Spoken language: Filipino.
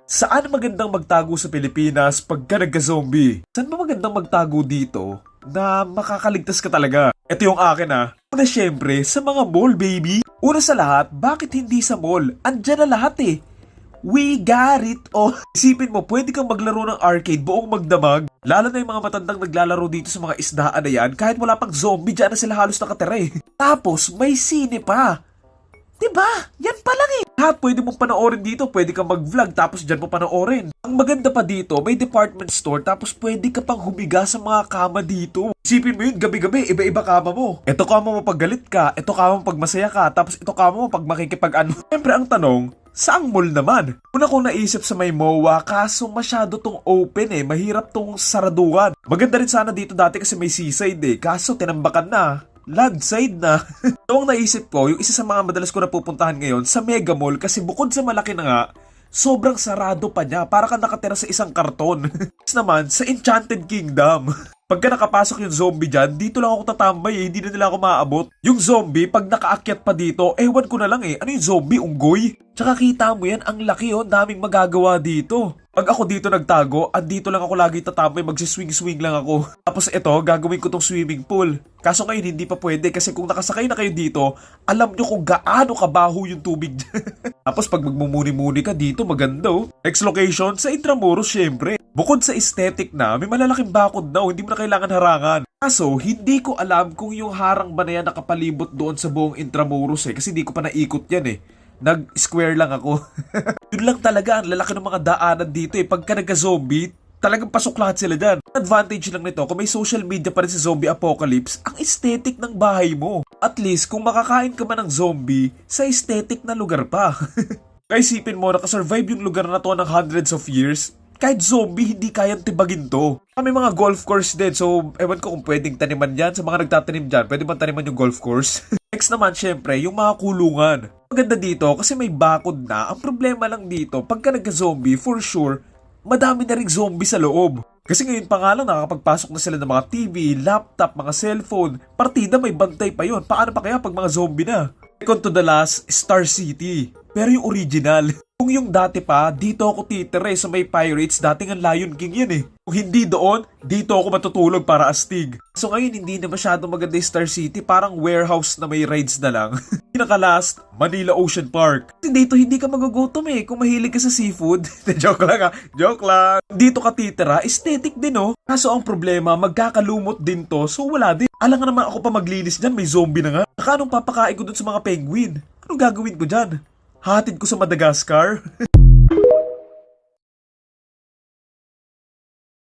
Saan magandang magtago sa Pilipinas pagka nagka-zombie? Saan ba magandang magtago dito na makakaligtas ka talaga? Ito yung akin Una syempre, sa mga mall baby. Una sa lahat, bakit hindi sa mall? Andyan na lahat eh. We got it! Oh, isipin mo, pwede kang maglaro ng arcade buong magdamag. Lalo na yung mga matandang naglalaro dito sa mga isdaan na yan, kahit wala pang zombie, dyan na sila halos nakatira eh. Tapos, may sine pa. Diba? Yan pa lang eh. Lahat pwede mong panoorin dito. Pwede kang mag-vlog tapos dyan mo panoorin. Ang maganda pa dito, may department store tapos pwede ka pang humiga sa mga kama dito. Isipin mo yun, gabi-gabi, iba-iba kama mo. Ito kama mo pag galit ka, ito kama mo pag masaya ka, tapos ito kama mo pag makikipag-ano. Siyempre ang tanong, saang mall naman? Una kong naisip sa may MOA, kaso masyado tong open eh. Mahirap tong saraduan. Maganda rin sana dito dati kasi may seaside eh. Kaso tinambakan na. Landside na. So ang naisip ko, yung isa sa mga madalas ko na pupuntahan ngayon sa Mega Mall kasi bukod sa malaki na nga, sobrang sarado pa niya para ka nakatira sa isang karton. Tapos naman, sa Enchanted Kingdom. Pagka nakapasok yung zombie dyan, dito lang ako tatambay eh, hindi na nila ako maaabot. Yung zombie, pag nakaakyat pa dito, ewan ko na lang eh, ano yung zombie, unggoy? Tsaka kita mo yan, ang laki daming magagawa dito. Pag ako dito nagtago, andito lang ako lagi tatambay, magsiswing-swing lang ako. Tapos ito, gagawin ko tong swimming pool. Kaso ngayon hindi pa pwede kasi kung nakasakay na kayo dito, alam nyo kung gaano kabaho yung tubig. Tapos pag magmumuni-muni ka dito, maganda oh. Next location, sa Intramuros syempre. Bukod sa aesthetic na, may malalaking bakod na hindi mo na kailangan harangan. Kaso, hindi ko alam kung yung harang ba na yan nakapalibot doon sa buong Intramuros eh. Kasi hindi ko pa naikot yan eh. Nag-square lang ako. Yun lang talaga, ang lalaki ng mga daanan dito eh. Pagka nagka-zombie, talagang pasok lahat sila dyan. Advantage lang nito, kung may social media pa rin sa zombie apocalypse, ang aesthetic ng bahay mo. At least, kung makakain ka man ng zombie, sa aesthetic na lugar pa. Kaya isipin mo, nakasurvive yung lugar na to ng hundreds of years. Kahit zombie, hindi kayang tibagin to. May mga golf course din, so ewan ko kung pwedeng taniman yan. Sa mga nagtatanim dyan, pwede bang taniman yung golf course? Next naman, syempre, yung mga kulungan. Maganda dito kasi may bakod na. Ang problema lang dito, pagka nagka-zombie, for sure, madami na ring zombie sa loob. Kasi ngayon pa nga lang nakakapagpasok na sila ng mga TV, laptop, mga cellphone. Partida may bantay pa yon. Paano pa kaya pag mga zombie na? Second to the last, Star City. Pero yung original. Kung yung dati pa, dito ako titire sa may Pirates, dating ang Lion King yan eh. Kung hindi doon, dito ako matutulog para astig. So ngayon hindi na masyado maganda yung Star City, parang warehouse na may rides na lang. Pinaka-last, Manila Ocean Park. Kasi dito hindi ka magugutom eh, kung mahilig ka sa seafood. Joke lang joke lang. Dito ka titira, aesthetic din oh. Kaso ang problema, magkakalumot din to, so wala din. Alam nga naman ako pa maglinis dyan, may zombie na nga. Saka anong papakain ko dun sa mga penguin? Anong gagawin ko dyan? Hatid ko sa Madagascar?